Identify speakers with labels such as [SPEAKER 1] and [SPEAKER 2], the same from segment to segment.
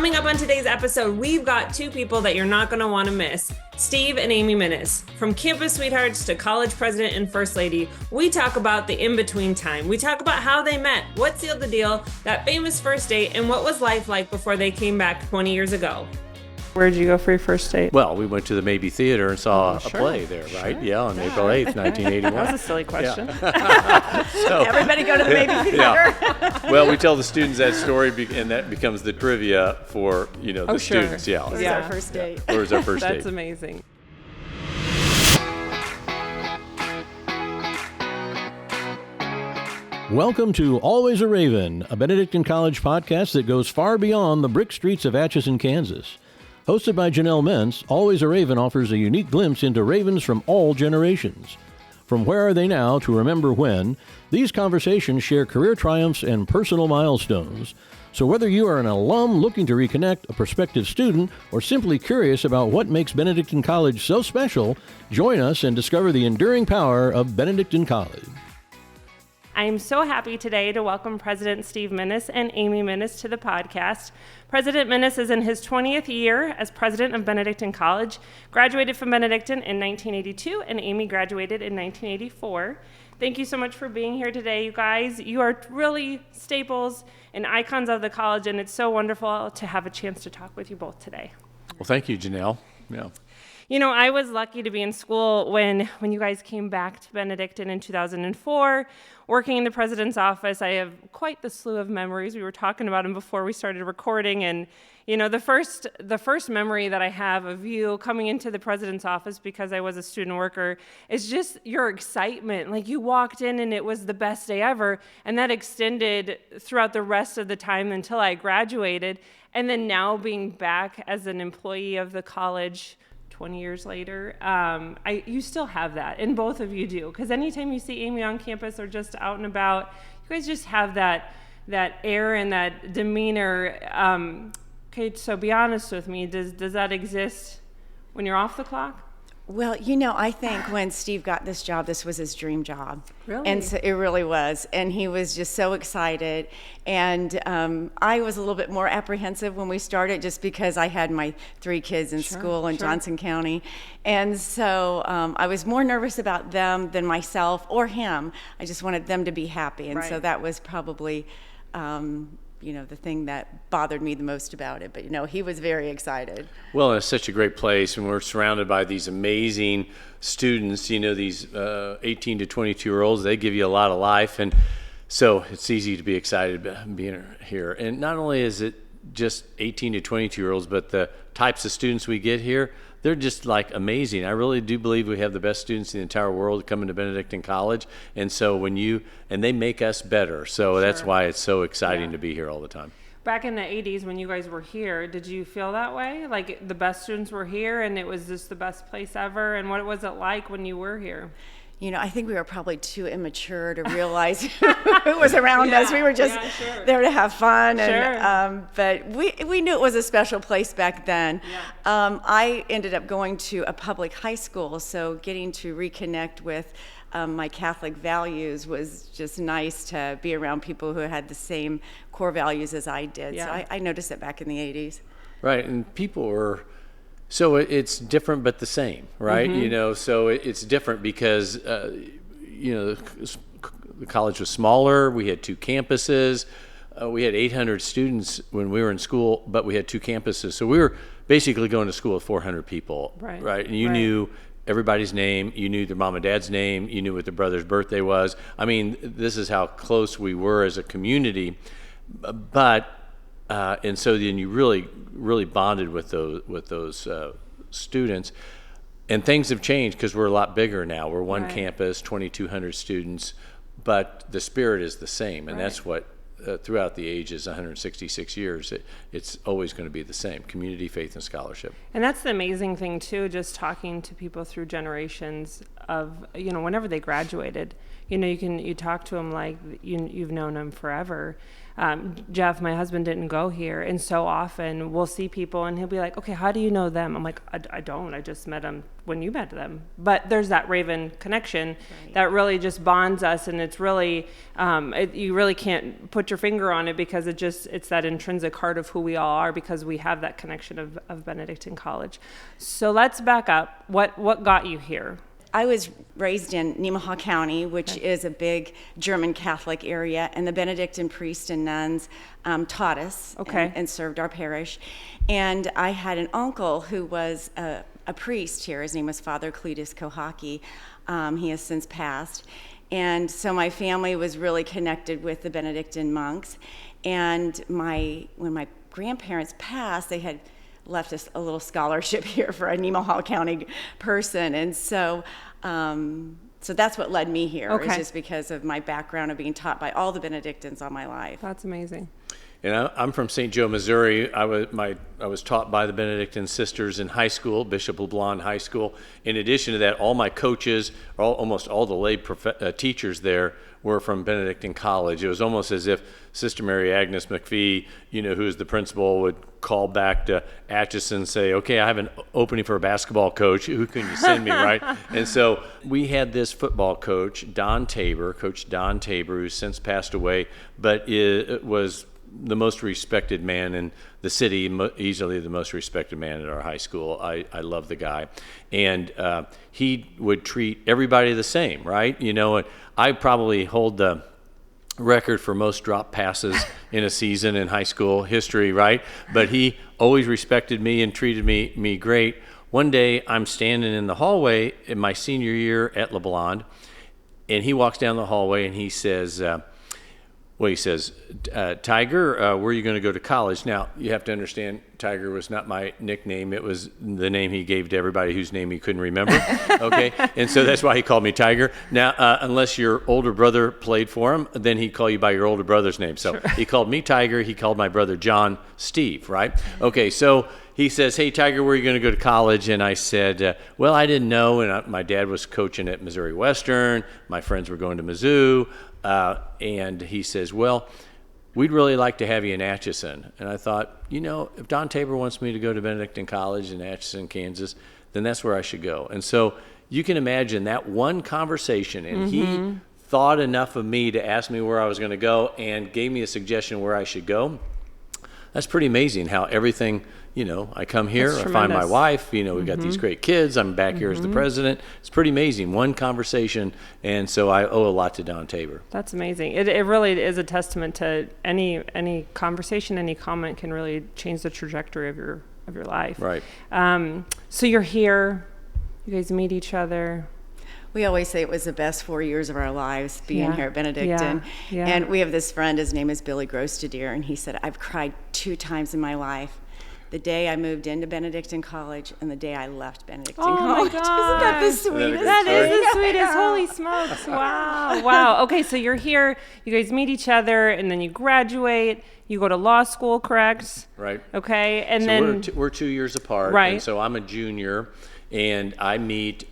[SPEAKER 1] Coming up on today's episode, we've got two people that you're not going to want to miss. Steve and Amy Minnis. From campus sweethearts to college president and first lady, we talk about the in-between time. We talk about how they met, what sealed the deal, that famous first date, and what was life like before they came back 20 years ago. Where did you go for your first date?
[SPEAKER 2] Well, we went to the Maybe Theater and saw a play there, right? Yeah, on April 8th, 1981.
[SPEAKER 1] That was a silly question.
[SPEAKER 2] Yeah. So,
[SPEAKER 3] everybody go to the Maybe Theater.
[SPEAKER 2] Yeah. Well, we tell the students that story, and that becomes the trivia for, the students. Yeah.
[SPEAKER 3] Where's our first date?
[SPEAKER 2] Where's our first date?
[SPEAKER 1] That's amazing.
[SPEAKER 4] Welcome to Always a Raven, a Benedictine College podcast that goes far beyond the brick streets of Atchison, Kansas. Hosted by Janelle Menz, Always a Raven offers a unique glimpse into Ravens from all generations. From where are they now to remember when, these conversations share career triumphs and personal milestones. So whether you are an alum looking to reconnect, a prospective student, or simply curious about what makes Benedictine College so special, join us and discover the enduring power of Benedictine College.
[SPEAKER 1] I am so happy today to welcome President Steve Minnis and Amy Minnis to the podcast. President Minnis is in his 20th year as president of Benedictine College, graduated from Benedictine in 1982, and Amy graduated in 1984. Thank you so much for being here today, you guys. You are really staples and icons of the college, and it's so wonderful to have a chance to talk with you both today.
[SPEAKER 2] Well, thank you, Janelle. Yeah.
[SPEAKER 1] I was lucky to be in school when you guys came back to Benedictine in 2004. Working in the president's office, I have quite the slew of memories. We were talking about them before we started recording, and the first memory that I have of you coming into the president's office, because I was a student worker, is just your excitement. Like, you walked in and it was the best day ever, and that extended throughout the rest of the time until I graduated. And then now being back as an employee of the college 20 years later, you still have that, and both of you do, because anytime you see Amy on campus or just out and about, you guys just have that air and that demeanor. Okay, so be honest with me, does that exist when you're off the clock?
[SPEAKER 3] Well, I think when Steve got this job, this was his dream job.
[SPEAKER 1] Really?
[SPEAKER 3] And so it really was. And he was just so excited. And I was a little bit more apprehensive when we started, just because I had my 3 kids in school in Johnson County. And so I was more nervous about them than myself or him. I just wanted them to be happy. And so that was probably the thing that bothered me the most about it. But, he was very excited.
[SPEAKER 2] Well, it's such a great place, and we're surrounded by these amazing students, these 18 to 22-year-olds. They give you a lot of life, and so it's easy to be excited about being here. And not only is it just 18 to 22-year-olds, but the types of students we get here, they're just amazing. I really do believe we have the best students in the entire world coming to Benedictine College. And so and they make us better. So that's why it's so exciting to be here all the time.
[SPEAKER 1] Back in the 80s when you guys were here, did you feel that way? Like the best students were here and it was just the best place ever? And what was it like when you were here?
[SPEAKER 3] I think we were probably too immature to realize who was around us. We were just there to have fun, and but we knew it was a special place back then. I ended up going to a public high school, so getting to reconnect with my Catholic values was just nice, to be around people who had the same core values as I did. So I noticed it back in the 80s.
[SPEAKER 2] Right, and people were... So it's different but the same, right?
[SPEAKER 1] Mm-hmm.
[SPEAKER 2] So it's different because, the college was smaller. We had 2 campuses. We had 800 students when we were in school, but we had 2 campuses. So we were basically going to school with 400 people, right? And you knew everybody's name. You knew their mom and dad's name. You knew what their brother's birthday was. I mean, this is how close we were as a community. But... and so then you really bonded with those students, and things have changed because we're a lot bigger now. We're one campus, 2,200 students, but the spirit is the same, and that's what throughout the ages, 166 years, it's always going to be the same: community, faith, and scholarship.
[SPEAKER 1] And that's the amazing thing too, just talking to people through generations of, whenever they graduated, you talk to them like you've known them forever. Jeff, my husband, didn't go here. And so often we'll see people and he'll be like, okay, how do you know them? I'm like, I don't. I just met them when you met them. But there's that Raven connection that really just bonds us. And it's really, you really can't put your finger on it because it's that intrinsic heart of who we all are because we have that connection of Benedictine College. So let's back up. What got you here?
[SPEAKER 3] I was raised in Nemaha County, which is a big German Catholic area, and the Benedictine priests and nuns taught us and served our parish. And I had an uncle who was a priest here. His name was Father Cletus Kohaki. He has since passed. And so my family was really connected with the Benedictine monks. And when my grandparents passed, they had left us a little scholarship here for a Nemaha County person. And so that's what led me here. It was just because of my background of being taught by all the Benedictines all my life.
[SPEAKER 1] That's amazing.
[SPEAKER 2] And I'm from St. Joe, Missouri. I was taught by the Benedictine sisters in high school, Bishop LeBlond High School. In addition to that, all my coaches, almost all the lay teachers there were from Benedictine College. It was almost as if Sister Mary Agnes McPhee, who's the principal, would call back to Atchison and say, okay, I have an opening for a basketball coach. Who can you send me, right? And so we had this football coach, Coach Don Tabor, who's since passed away, but it was the most respected man in the city, easily the most respected man at our high school. I love the guy. And he would treat everybody the same, right? And I probably hold the record for most drop passes in a season in high school history, right? But he always respected me and treated me great. One day I'm standing in the hallway in my senior year at LeBlond, and he walks down the hallway and he says, Tiger, where are you going to go to college? Now, you have to understand, Tiger was not my nickname. It was the name he gave to everybody whose name he couldn't remember, okay? And so that's why he called me Tiger. Now, unless your older brother played for him, then he'd call you by your older brother's name. So He called me Tiger. He called my brother John Steve, right? Okay, so he says, hey, Tiger, where are you going to go to college? And I said, well, I didn't know. And my dad was coaching at Missouri Western. My friends were going to Mizzou. And he says, well, we'd really like to have you in Atchison. And I thought, if Don Tabor wants me to go to Benedictine College in Atchison, Kansas, then that's where I should go. And so you can imagine that one conversation, and he thought enough of me to ask me where I was going to go and gave me a suggestion where I should go. That's pretty amazing how everything, I come here, I find my wife, we've got these great kids, I'm back here as the president. It's pretty amazing, one conversation, and so I owe a lot to Don Tabor.
[SPEAKER 1] That's amazing. It really is a testament to any conversation, any comment can really change the trajectory of your life.
[SPEAKER 2] Right.
[SPEAKER 1] So you're here, you guys meet each other.
[SPEAKER 3] We always say it was the best 4 years of our lives being here at Benedictine.
[SPEAKER 1] Yeah.
[SPEAKER 3] And we have this friend, his name is Billy Grostadier, and he said, I've cried 2 times in my life. The day I moved into Benedictine College and the day I left Benedictine College.
[SPEAKER 1] My God.
[SPEAKER 3] Isn't that the sweetest?
[SPEAKER 1] That is the sweetest. Holy smokes. Wow. Okay, so you're here, you guys meet each other, and then you graduate. You go to law school, correct?
[SPEAKER 2] Right.
[SPEAKER 1] Okay, and
[SPEAKER 2] so
[SPEAKER 1] then...
[SPEAKER 2] we're 2 years apart.
[SPEAKER 1] Right.
[SPEAKER 2] And so I'm a junior, and I meet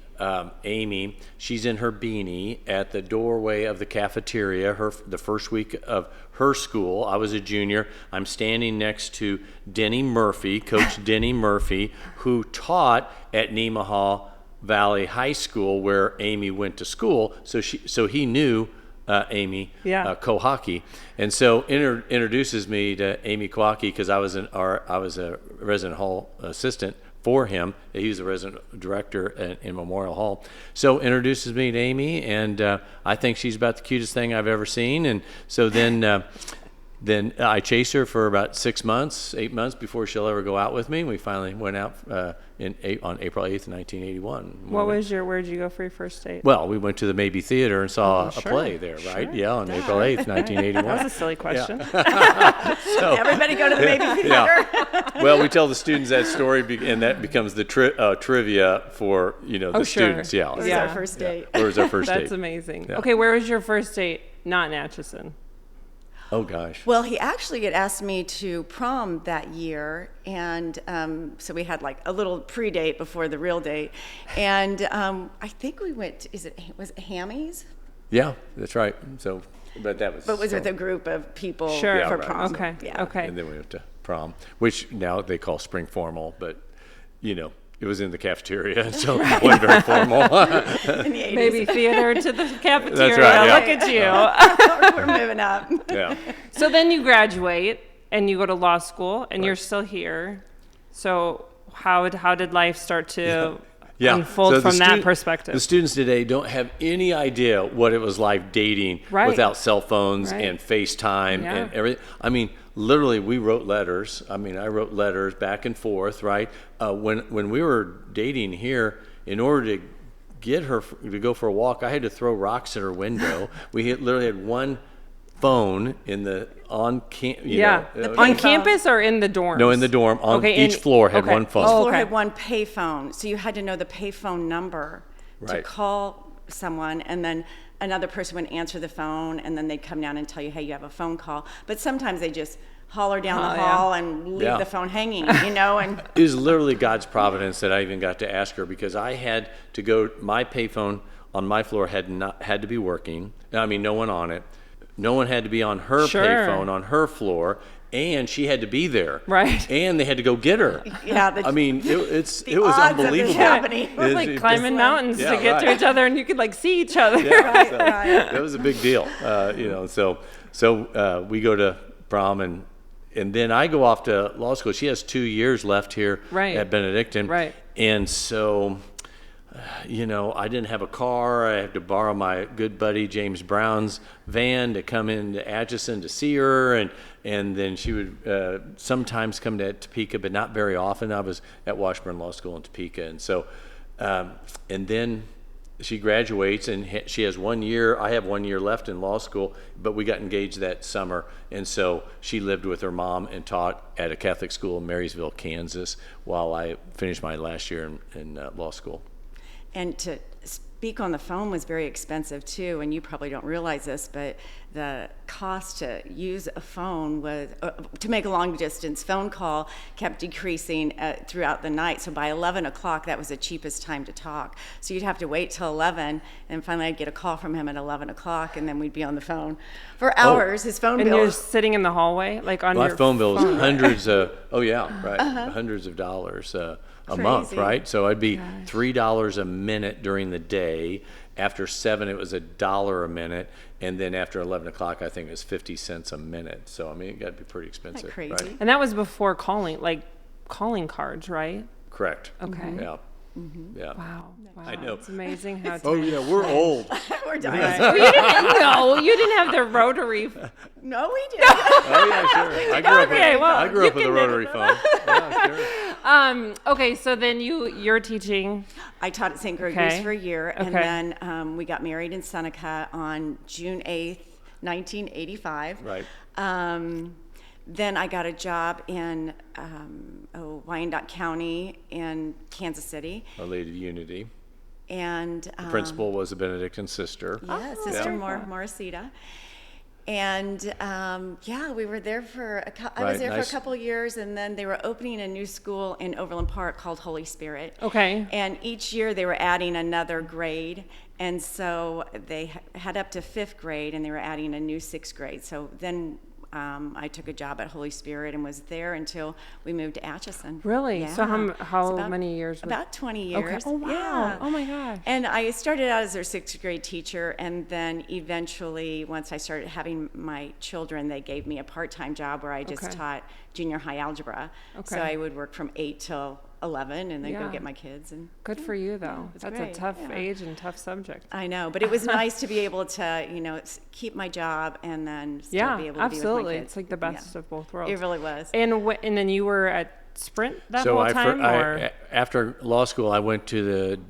[SPEAKER 2] Amy. She's in her beanie at the doorway of the cafeteria, the first week of her school. I was a junior. I'm standing next to Denny Murphy, Coach Denny Murphy, who taught at Nemaha Valley High School where Amy went to school. So he knew Amy Kohaki, and so introduces me to Amy Kohaki because I was a resident hall assistant for him. He was a resident director in Memorial Hall. So introduces me to Amy, and I think she's about the cutest thing I've ever seen. And so then I chased her for about 8 months before she'll ever go out with me. We finally went out on April 8th, 1981.
[SPEAKER 1] Where'd you go for your first date?
[SPEAKER 2] Well, we went to the Maybe Theater and saw a play there, right? Sure. Yeah, on April 8th, 1981.
[SPEAKER 1] That was a silly question.
[SPEAKER 3] So, everybody go to the Maybe Theater.
[SPEAKER 2] Yeah. Well, we tell the students that story, and that becomes the trivia for the students. Yeah.
[SPEAKER 3] It was our first date.
[SPEAKER 2] Where was our first date?
[SPEAKER 1] That's amazing.
[SPEAKER 2] Yeah.
[SPEAKER 1] Okay, where was your first date? Not in Atchison.
[SPEAKER 2] Oh, gosh.
[SPEAKER 3] Well, he actually had asked me to prom that year, and so we had like a little pre-date before the real date. And I think we went, was it Hammy's?
[SPEAKER 2] Yeah, that's right. So But that was.
[SPEAKER 3] But was with a group of people
[SPEAKER 1] Sure.
[SPEAKER 2] Yeah,
[SPEAKER 3] for
[SPEAKER 2] right.
[SPEAKER 3] prom.
[SPEAKER 1] Okay.
[SPEAKER 3] Yeah.
[SPEAKER 1] Okay.
[SPEAKER 2] And then we went to prom, which now they call spring formal, but it was in the cafeteria, so it wasn't very formal.
[SPEAKER 3] In the 80s.
[SPEAKER 1] Maybe theater to the cafeteria.
[SPEAKER 2] That's right, yeah.
[SPEAKER 1] Look at you.
[SPEAKER 3] We're moving up.
[SPEAKER 2] Yeah.
[SPEAKER 1] So then you graduate and you go to law school and you're still here. So how did life start to unfold
[SPEAKER 2] So
[SPEAKER 1] from that perspective?
[SPEAKER 2] The students today don't have any idea what it was like dating
[SPEAKER 1] Right.
[SPEAKER 2] without cell phones
[SPEAKER 1] Right.
[SPEAKER 2] and FaceTime
[SPEAKER 1] Yeah.
[SPEAKER 2] and everything. I mean, literally, we wrote letters. I wrote letters back and forth, right? When we were dating here, in order to get her to go for a walk, I had to throw rocks at her window. We literally had one phone in the on
[SPEAKER 1] campus or in the dorms?
[SPEAKER 2] No, in the dorm. Each floor had one phone.
[SPEAKER 3] Each floor
[SPEAKER 1] okay.
[SPEAKER 3] had one pay phone, so you had to know the pay phone number to
[SPEAKER 2] Right.
[SPEAKER 3] call someone, and then another person would answer the phone, and then they'd come down and tell you, hey, you have a phone call. But sometimes they just holler down the hall and leave
[SPEAKER 2] Yeah.
[SPEAKER 3] the phone hanging, and
[SPEAKER 2] It was literally God's providence that I even got to ask her, because I had to go. My payphone on my floor had to be working. No one on it. No one had to be on her
[SPEAKER 1] Sure.
[SPEAKER 2] payphone on her floor, and she had to be there.
[SPEAKER 1] Right.
[SPEAKER 2] And they had to go get her.
[SPEAKER 3] yeah,
[SPEAKER 2] it was
[SPEAKER 3] odds of this
[SPEAKER 2] unbelievable.
[SPEAKER 3] happening.
[SPEAKER 1] We're like climbing mountains
[SPEAKER 2] Yeah,
[SPEAKER 1] to get to
[SPEAKER 2] right.
[SPEAKER 1] each other, and you could like see each other.
[SPEAKER 2] Yeah,
[SPEAKER 3] Right,
[SPEAKER 2] so
[SPEAKER 3] right.
[SPEAKER 2] that was a big deal. So we go to prom, and then I go off to law school. She has 2 years left here
[SPEAKER 1] Right.
[SPEAKER 2] at Benedictine.
[SPEAKER 1] Right.
[SPEAKER 2] And so, I didn't have a car. I had to borrow my good buddy James Brown's van to come into Atchison to see her, and then she would sometimes come to Topeka, but not very often. I was at Washburn Law School in Topeka, and so, and then she graduates, and she has 1 year. I have 1 year left in law school, but we got engaged that summer, and so she lived with her mom and taught at a Catholic school in Marysville, Kansas, while I finished my last year in law school.
[SPEAKER 3] And to speak on the phone was very expensive too, and you probably don't realize this, but the cost to use a phone was, to make a long distance phone call kept decreasing throughout the night. So by 11 o'clock, that was the cheapest time to talk. So you'd have to wait till 11, and finally I'd get a call from him at 11 o'clock, and then we'd be on the phone for hours. His phone
[SPEAKER 1] And
[SPEAKER 3] bill.
[SPEAKER 1] you're sitting in the hallway, like on
[SPEAKER 2] My
[SPEAKER 1] your
[SPEAKER 2] phone bill was
[SPEAKER 1] phone.
[SPEAKER 2] hundreds of, hundreds of dollars a month,
[SPEAKER 3] Crazy.
[SPEAKER 2] right? So I'd be $3 a minute during the day. After 7, it was $1 a minute, and then after 11 o'clock, I think it was 50 cents a minute. So it got to be pretty expensive.
[SPEAKER 3] crazy?
[SPEAKER 2] Right?
[SPEAKER 1] And that was before calling cards, right?
[SPEAKER 2] Correct.
[SPEAKER 1] Okay.
[SPEAKER 2] Yeah. Yeah.
[SPEAKER 1] Wow.
[SPEAKER 2] I know.
[SPEAKER 1] It's amazing how.
[SPEAKER 2] We're old.
[SPEAKER 3] We're done.
[SPEAKER 1] You didn't have the rotary.
[SPEAKER 3] No, we did.
[SPEAKER 2] Oh yeah, sure. I grew up with
[SPEAKER 1] you
[SPEAKER 2] a
[SPEAKER 1] can
[SPEAKER 2] rotary phone. Yeah, sure.
[SPEAKER 1] Okay, so then you're teaching.
[SPEAKER 3] I taught at St. Gregory's
[SPEAKER 1] Okay.
[SPEAKER 3] for a year, and
[SPEAKER 1] Okay.
[SPEAKER 3] then we got married in Seneca on June 8th, 1985.
[SPEAKER 2] Right.
[SPEAKER 3] Then I got a job in Wyandotte County in Kansas City,
[SPEAKER 2] Our Lady of Unity.
[SPEAKER 3] and
[SPEAKER 2] The principal was a Benedictine sister.
[SPEAKER 3] yeah, Sister Morrisita. And we were there for I was
[SPEAKER 2] Right,
[SPEAKER 3] there
[SPEAKER 2] nice.
[SPEAKER 3] for a couple of years, and then they were opening a new school in Overland Park called Holy Spirit.
[SPEAKER 1] Okay.
[SPEAKER 3] And each year they were adding another grade, and so they had up to 5th grade, and they were adding a new 6th grade. So then I took a job at Holy Spirit and was there until we moved to Atchison.
[SPEAKER 1] Really?
[SPEAKER 3] Yeah.
[SPEAKER 1] So
[SPEAKER 3] It's
[SPEAKER 1] how
[SPEAKER 3] about-
[SPEAKER 1] many years?
[SPEAKER 3] About 20
[SPEAKER 1] Okay.
[SPEAKER 3] years.
[SPEAKER 1] Oh wow.
[SPEAKER 3] Yeah.
[SPEAKER 1] Oh my gosh.
[SPEAKER 3] And I started out as their 6th grade teacher, and then eventually, once I started having my children, they gave me a part-time job where I just
[SPEAKER 1] Okay.
[SPEAKER 3] taught junior high algebra. So
[SPEAKER 1] Okay.
[SPEAKER 3] I would work from 8 till 11, and then go
[SPEAKER 1] Yeah.
[SPEAKER 3] get my kids. And
[SPEAKER 1] Good for you though.
[SPEAKER 3] it's
[SPEAKER 1] That's
[SPEAKER 3] great,
[SPEAKER 1] a tough
[SPEAKER 3] yeah.
[SPEAKER 1] age and tough subject.
[SPEAKER 3] I know, but it was nice to be able to, keep my job and then still
[SPEAKER 1] Yeah,
[SPEAKER 3] be able to
[SPEAKER 1] absolutely.
[SPEAKER 3] be with my kids.
[SPEAKER 1] It's like the best of both worlds.
[SPEAKER 3] It really was.
[SPEAKER 1] And then you were at Sprint that
[SPEAKER 2] So
[SPEAKER 1] whole time, or
[SPEAKER 2] after law school, I went to the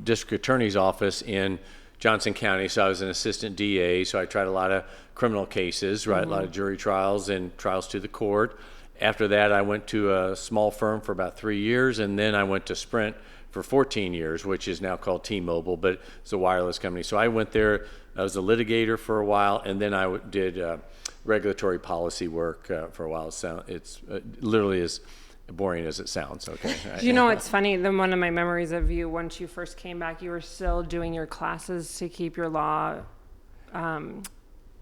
[SPEAKER 2] district attorney's office in Johnson County. So I was an assistant DA. So I tried a lot of criminal cases, right? A lot of jury trials and trials to the court. After that, I went to a small firm for about 3 years, and then I went to Sprint for 14 years, which is now called T-Mobile, but it's a wireless company. So I went there. I was a litigator for a while, and then I did regulatory policy work for a while. So it's literally as boring as it sounds. Okay.
[SPEAKER 1] it's funny. Then one of my memories of you, once you first came back, you were still doing your classes to keep your law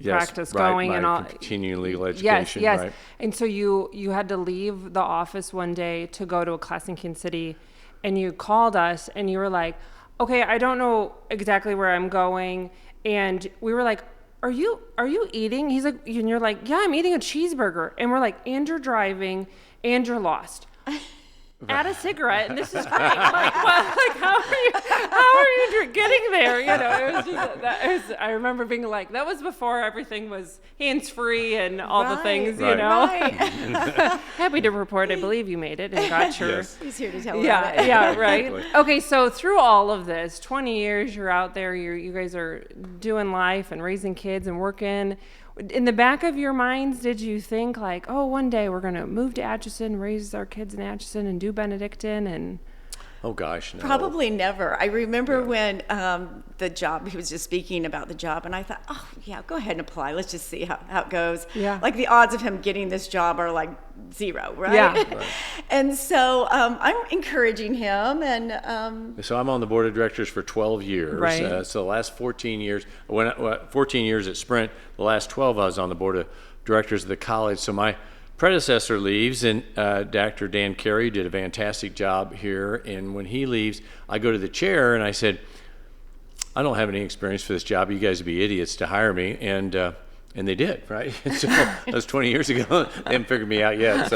[SPEAKER 1] practice
[SPEAKER 2] right,
[SPEAKER 1] going and all.
[SPEAKER 2] Continuing legal education.
[SPEAKER 1] Yes.
[SPEAKER 2] Right.
[SPEAKER 1] And so you had to leave the office one day to go to a class in Kansas City, and you called us and you were like, okay, I don't know exactly where I'm going. And we were like, are you eating? He's like, and you're like, yeah, I'm eating a cheeseburger. And we're like, and you're driving and you're lost. Add a cigarette, and this is great. Like, well, like how are you getting there? You know, it was just I remember being like, that was before everything was hands-free and all the things, you know.
[SPEAKER 3] Right.
[SPEAKER 1] Happy to report, I believe you made it and got your.
[SPEAKER 2] Yes.
[SPEAKER 3] He's here to tell about it.
[SPEAKER 1] Yeah, right. Okay, so through all of this, 20 years, you're out there, you guys are doing life and raising kids and working. In the back of your minds, did you think like, oh, one day we're going to move to Atchison, raise our kids in Atchison and do Benedictine? And
[SPEAKER 2] Oh gosh, no.
[SPEAKER 3] Probably never. I remember when the job, he was just speaking about the job, and I thought, oh, yeah, go ahead and apply. Let's just see how it goes.
[SPEAKER 1] Yeah.
[SPEAKER 3] Like the odds of him getting this job are like 0, right?
[SPEAKER 1] Yeah.
[SPEAKER 2] Right.
[SPEAKER 3] And so I'm encouraging him, and
[SPEAKER 2] So I'm on the board of directors for 12 years.
[SPEAKER 1] Right.
[SPEAKER 2] So the last 14 years, 14 years at Sprint, the last 12 I was on the board of directors of the college. So my predecessor leaves, and Dr. Dan Carey did a fantastic job here. And when he leaves, I go to the chair and I said, I don't have any experience for this job. You guys would be idiots to hire me. And they did, right? So that was 20 years ago. They haven't figured me out yet.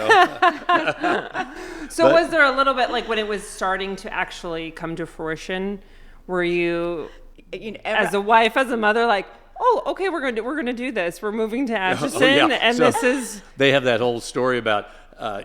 [SPEAKER 2] So
[SPEAKER 1] was there a little bit like when it was starting to actually come to fruition, were you, as a wife, as a mother, like, oh, okay, we're gonna do this. We're moving to Atchison, and
[SPEAKER 2] So
[SPEAKER 1] this is.
[SPEAKER 2] They have that whole story about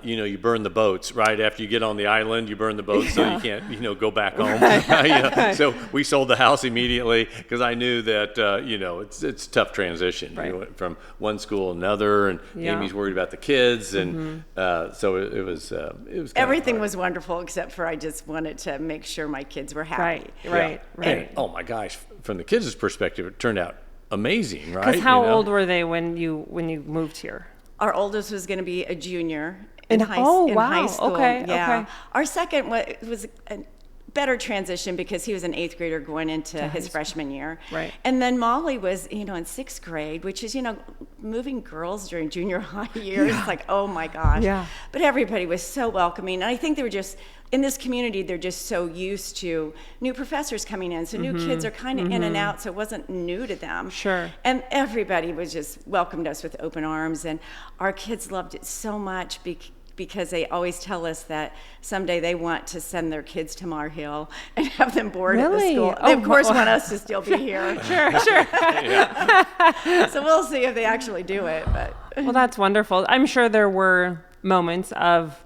[SPEAKER 2] you burn the boats right after you get on the island. You burn the boats so you can't go back home. So we sold the house immediately because I knew that it's a tough transition.
[SPEAKER 1] Right.
[SPEAKER 2] You went from one school to another, and Amy's worried about the kids, and so it was. Kind
[SPEAKER 3] everything
[SPEAKER 2] of hard.
[SPEAKER 3] was wonderful except for I just wanted to make sure my kids were happy.
[SPEAKER 1] Right.
[SPEAKER 2] And, oh my gosh, from the kids' perspective, it turned out amazing, right?
[SPEAKER 1] Because how old were they when you moved here?
[SPEAKER 3] Our oldest was going to be a junior
[SPEAKER 1] In
[SPEAKER 3] high
[SPEAKER 1] wow.
[SPEAKER 3] school.
[SPEAKER 1] Okay,
[SPEAKER 3] yeah.
[SPEAKER 1] okay.
[SPEAKER 3] Our second was a better transition because he was an 8th grader going into his freshman year.
[SPEAKER 1] Right.
[SPEAKER 3] And then Molly was, in 6th grade, which is, moving girls during junior high years. It's like, oh my gosh.
[SPEAKER 1] Yeah.
[SPEAKER 3] But everybody was so welcoming. And I think they were just, in this community, they're just so used to new professors coming in. So new kids are kind of in and out, so it wasn't new to them.
[SPEAKER 1] Sure.
[SPEAKER 3] And everybody was just welcomed us with open arms. And our kids loved it so much because they always tell us that someday they want to send their kids to Mar Hill and have them board at the
[SPEAKER 1] Really?
[SPEAKER 3] school.
[SPEAKER 1] Oh,
[SPEAKER 3] They, of course, want us to still be here.
[SPEAKER 1] Sure.
[SPEAKER 3] So we'll see if they actually do it. But
[SPEAKER 1] Well, that's wonderful. I'm sure there were moments of,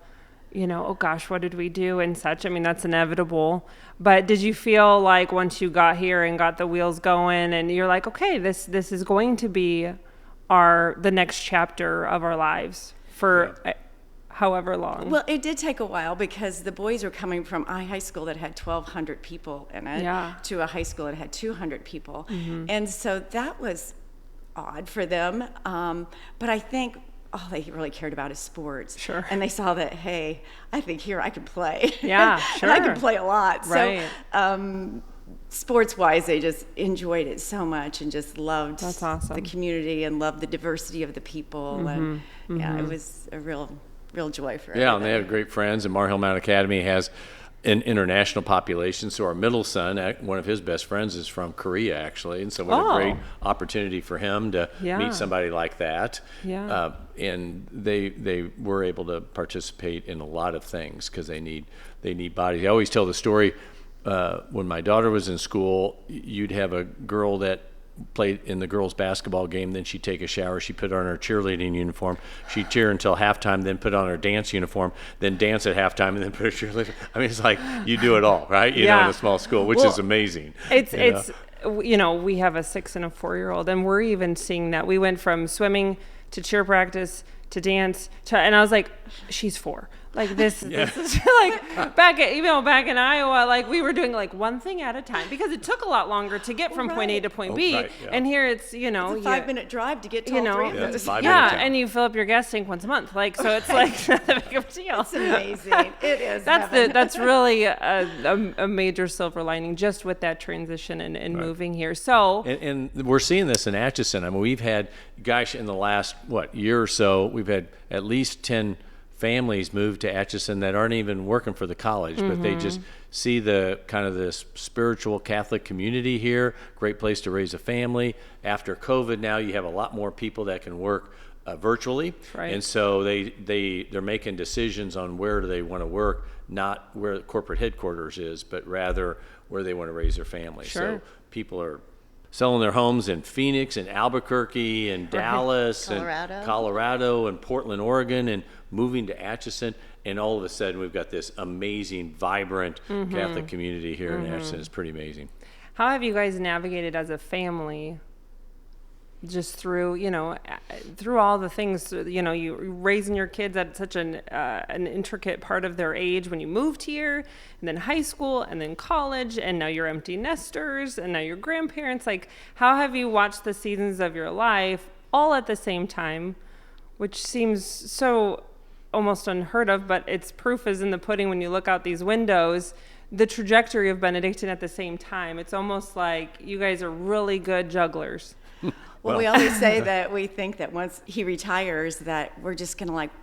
[SPEAKER 1] oh gosh, what did we do and such. I mean, that's inevitable. But did you feel like once you got here and got the wheels going and you're like, okay, this is going to be the next chapter of our lives for however long?
[SPEAKER 3] well, it did take a while because the boys were coming from a high school that had 1,200 people in it to a high school that had 200 people. And so that was odd for them. But I think all they really cared about is sports.
[SPEAKER 1] Sure.
[SPEAKER 3] And they saw that, hey, I think here I can play.
[SPEAKER 1] Yeah,
[SPEAKER 3] And I
[SPEAKER 1] sure.
[SPEAKER 3] can play a lot.
[SPEAKER 1] Right.
[SPEAKER 3] So sports-wise, they just enjoyed it so much and just loved
[SPEAKER 1] That's awesome.
[SPEAKER 3] the community and loved the diversity of the people. And yeah, it was a real joy for
[SPEAKER 2] Yeah, and
[SPEAKER 3] everybody.
[SPEAKER 2] they have great friends. And Mar Hill Mountain Academy has an international population. So our middle son, one of his best friends is from Korea, actually. And so what a great opportunity for him to meet somebody like that.
[SPEAKER 1] Yeah.
[SPEAKER 2] And they were able to participate in a lot of things because they need bodies. I always tell the story, when my daughter was in school, you'd have a girl that played in the girls' basketball game, then she'd take a shower, she'd put on her cheerleading uniform, she'd cheer until halftime, then put on her dance uniform, then dance at halftime, and then put her cheerleading. I mean, it's like you do it all, right? In a small school, which is amazing.
[SPEAKER 1] It's we have a 6 and a 4-year-old, and we're even seeing that. We went from swimming to cheer practice to dance, and I was like, she's 4. Like this is like back in Iowa, like we were doing like one thing at a time because it took a lot longer to get from point A to point B. Right, yeah. And here it's,
[SPEAKER 3] it's a 5-minute drive to get to all 3 of those.
[SPEAKER 1] And you fill up your gas tank once a month. Like, so it's like not that big of a deal.
[SPEAKER 3] It's amazing. It is.
[SPEAKER 1] That's really a major silver lining just with that transition and moving here. So
[SPEAKER 2] and we're seeing this in Atchison. I mean, we've had, in the last year or so, we've had at least 10 families move to Atchison that aren't even working for the college, but they just see the kind of this spiritual Catholic community here, great place to raise a family. After COVID now, you have a lot more people that can work virtually, and so they're making decisions on where do they want to work, not where the corporate headquarters is, but rather where they want to raise their family. So people are selling their homes in Phoenix and Albuquerque and Dallas and Colorado and Portland, Oregon, and moving to Atchison. And all of a sudden, we've got this amazing, vibrant Catholic community here in Atchison. It's pretty amazing.
[SPEAKER 1] How have you guys navigated as a family just through, through all the things, you raising your kids at such an intricate part of their age when you moved here, and then high school, and then college, and now you're empty nesters, and now you're grandparents. Like, how have you watched the seasons of your life all at the same time, which seems so almost unheard of, but its proof is in the pudding when you look out these windows, the trajectory of Benedictine at the same time. It's almost like you guys are really good jugglers.
[SPEAKER 3] Well, we always say that we think that once he retires that we're just going to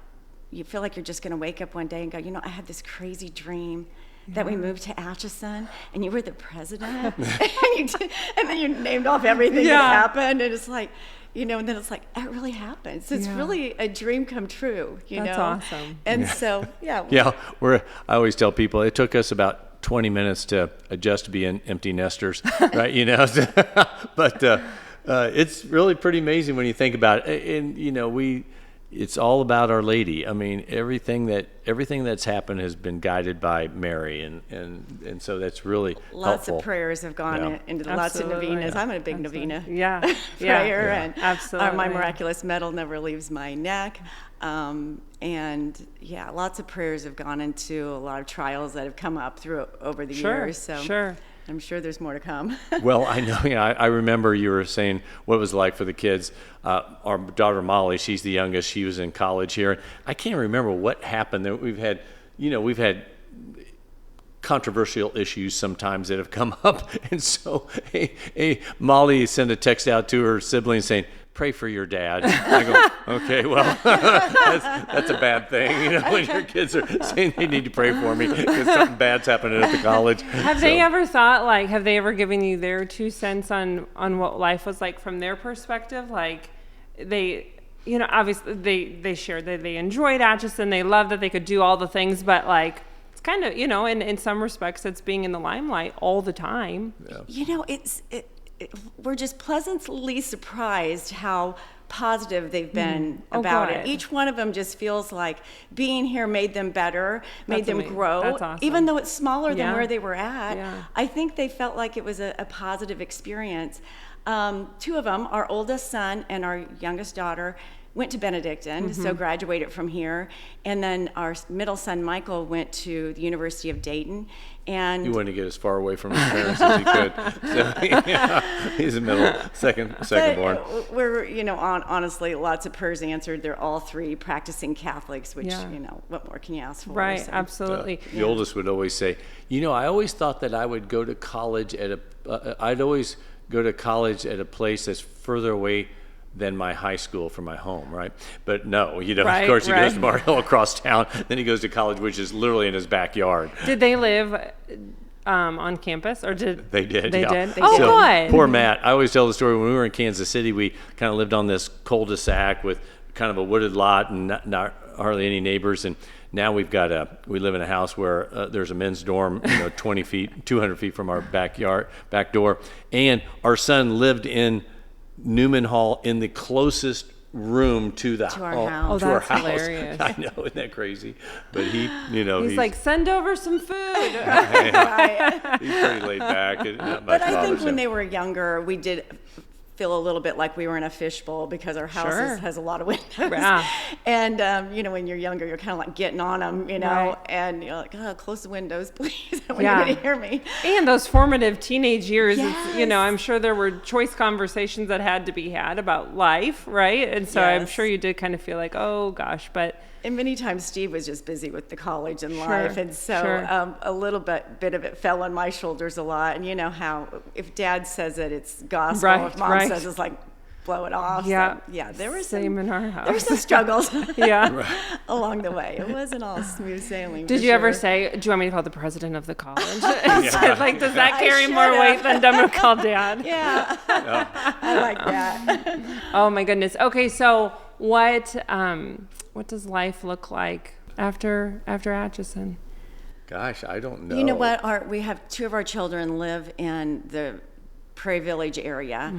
[SPEAKER 3] you feel like you're just going to wake up one day and go, I had this crazy dream that we moved to Atchison and you were the president and then you named off everything that happened, and it's like, and then it's like, it really happened. So it's really a dream come true,
[SPEAKER 1] That's awesome.
[SPEAKER 3] And so,
[SPEAKER 2] I always tell people it took us about 20 minutes to adjust to being empty nesters, right? But it's really pretty amazing when you think about it. And, it's all about Our Lady. I mean, everything that's happened has been guided by Mary, and so that's really
[SPEAKER 3] lots
[SPEAKER 2] helpful.
[SPEAKER 3] Of prayers have gone into lots of novenas. I'm a big novena
[SPEAKER 1] prayer,
[SPEAKER 3] and
[SPEAKER 1] absolutely.
[SPEAKER 3] My miraculous medal never leaves my neck. And lots of prayers have gone into a lot of trials that have come up over the years. So I'm sure there's more to come.
[SPEAKER 2] Well, I know. I remember you were saying what it was like for the kids. Our daughter Molly, she's the youngest. She was in college here. I can't remember what happened. We've had controversial issues sometimes that have come up, and so Molly sent a text out to her siblings saying, "Pray for your dad." I go, okay, well, that's a bad thing, when your kids are saying they need to pray for me because something bad's happening at the college.
[SPEAKER 1] Have they ever thought, have they ever given you their 2 cents on what life was like from their perspective? Like, they, obviously they shared that they enjoyed Atchison, they loved that they could do all the things, but it's kind of, in some respects, it's being in the limelight all the time.
[SPEAKER 2] Yeah.
[SPEAKER 3] We're just pleasantly surprised how positive they've been about it. Each one of them just feels like being here made them better, made them grow.
[SPEAKER 1] That's awesome.
[SPEAKER 3] Even though it's smaller than where they were at, I think they felt like it was a positive experience. 2 of them, our oldest son and our youngest daughter, went to Benedictine, so graduated from here. And then our middle son, Michael, went to the University of Dayton. And
[SPEAKER 2] you wanted to get as far away from his parents as he could. So, he's a middle, second born.
[SPEAKER 3] We're, honestly, lots of prayers answered. They're all 3 practicing Catholics, which, what more can you ask for?
[SPEAKER 1] Right,
[SPEAKER 3] so.
[SPEAKER 1] absolutely.
[SPEAKER 2] The oldest would always say, I always thought that I would go to college I'd always go to college at a place that's further away than my high school from my home, right? But no, of course he goes to Bar Hill across town, then he goes to college, which is literally in his backyard.
[SPEAKER 1] Did they live on campus, or did
[SPEAKER 2] they did?
[SPEAKER 1] They
[SPEAKER 2] did.
[SPEAKER 1] Oh, so, good.
[SPEAKER 2] Poor Matt. I always tell the story when we were in Kansas City. We kind of lived on this cul-de-sac with kind of a wooded lot and not hardly any neighbors. And now we live in a house where there's a men's dorm, 200 feet from our back door, and our son lived in Newman Hall in the closest room to
[SPEAKER 3] our house.
[SPEAKER 1] That's hilarious.
[SPEAKER 2] I know, isn't that crazy? But he's
[SPEAKER 1] like, send over some food.
[SPEAKER 3] Right.
[SPEAKER 2] He's pretty laid back.
[SPEAKER 3] But I think when they were younger, we did feel a little bit like we were in a fishbowl because our house has a lot of windows.
[SPEAKER 1] Yeah.
[SPEAKER 3] And, when you're younger, you're kind of like getting on them,
[SPEAKER 1] Right.
[SPEAKER 3] and you're like, oh, close the windows, please, when you're going to hear me.
[SPEAKER 1] And those formative teenage years,
[SPEAKER 3] Yes.
[SPEAKER 1] it's, I'm sure there were choice conversations that had to be had about life, right? And so I'm sure you did kind of feel like, oh gosh, but...
[SPEAKER 3] And many times Steve was just busy with the college and life, and so a little bit of it fell on my shoulders a lot. And you know how if Dad says it, it's gospel. If Mom says it's like blow it off.
[SPEAKER 1] Yeah,
[SPEAKER 3] so, there was
[SPEAKER 1] same in our house.
[SPEAKER 3] There were some struggles. Along the way. It wasn't all smooth sailing.
[SPEAKER 1] Did you ever say, "Do you want me to call the president of the college?" Like, does that carry more weight than I'm gonna call Dad?
[SPEAKER 3] Yeah, I like that.
[SPEAKER 1] Oh my goodness. Okay, so what does life look like after Atchison?
[SPEAKER 2] Gosh, I don't know.
[SPEAKER 3] You know what? We have 2 of our children live in the Prairie Village area,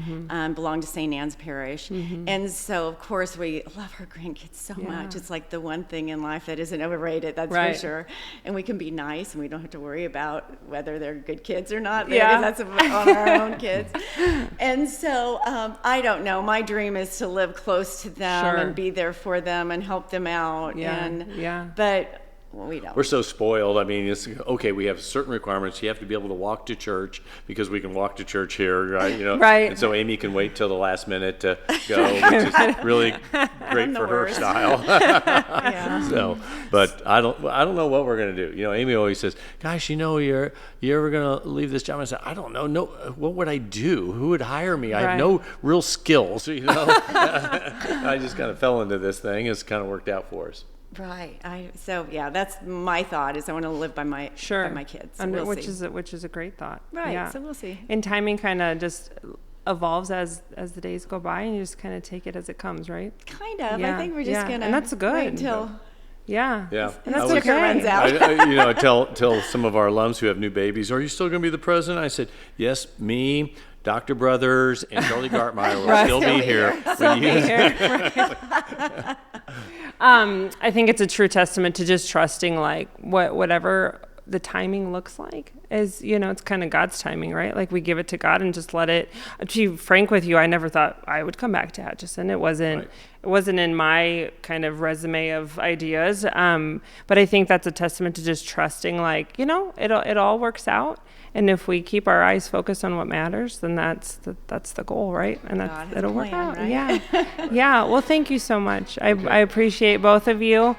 [SPEAKER 3] belong to St. Anne's Parish. And so, of course, we love our grandkids so much. It's like the one thing in life that isn't overrated, that's for sure. And we can be nice, and we don't have to worry about whether they're good kids or not. That's on our own kids. And so, I don't know. My dream is to live close to them and be there for them and help them out. But we don't.
[SPEAKER 2] We're so spoiled. I mean, it's okay. We have certain requirements. You have to be able to walk to church because we can walk to church here, right?
[SPEAKER 1] Right.
[SPEAKER 2] And so Amy can wait till the last minute to go, which is really great for her style. So, but I don't know what we're gonna do. Amy always says, "Gosh, you're ever gonna leave this job?" I said, "I don't know. No, what would I do? Who would hire me? I have no real skills. I just kind of fell into this thing. It's kind of worked out for us."
[SPEAKER 3] Right. That's my thought is I want to live by my kids. So
[SPEAKER 1] which is a great thought.
[SPEAKER 3] Right.
[SPEAKER 1] Yeah.
[SPEAKER 3] So we'll see.
[SPEAKER 1] And timing kind of just evolves as the days go by, and you just kind of take it as it comes, right?
[SPEAKER 3] Kind of. I think we're just gonna.
[SPEAKER 1] And that's good.
[SPEAKER 3] Wait until.
[SPEAKER 2] Yeah.
[SPEAKER 1] And that's
[SPEAKER 3] okay. Runs out.
[SPEAKER 2] I tell some of our alums who have new babies, "Are you still going to be the president?" I said, "Yes, me, Dr. Brothers, and Charlie Gartmeyer will still be here."
[SPEAKER 1] I think it's a true testament to just trusting, like, whatever the timing looks like is, it's kind of God's timing, right? Like, we give it to God and just let it. To be frank with you, I never thought I would come back to Atchison. It wasn't in my kind of resume of ideas. But I think that's a testament to just trusting, like, it all works out. And if we keep our eyes focused on what matters, then that's the goal, right? And it'll work out. Right? Yeah. Well, thank you so much. I appreciate both of you.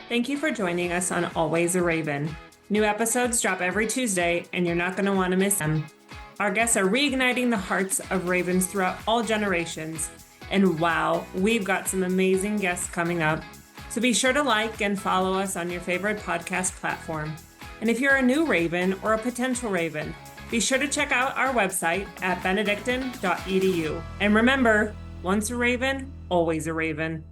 [SPEAKER 1] Thank you for joining us on Always a Raven. New episodes drop every Tuesday, and you're not going to want to miss them. Our guests are reigniting the hearts of Ravens throughout all generations. And wow, we've got some amazing guests coming up. So be sure to like and follow us on your favorite podcast platform. And if you're a new Raven or a potential Raven, be sure to check out our website at benedictine.edu. And remember, once a Raven, always a Raven.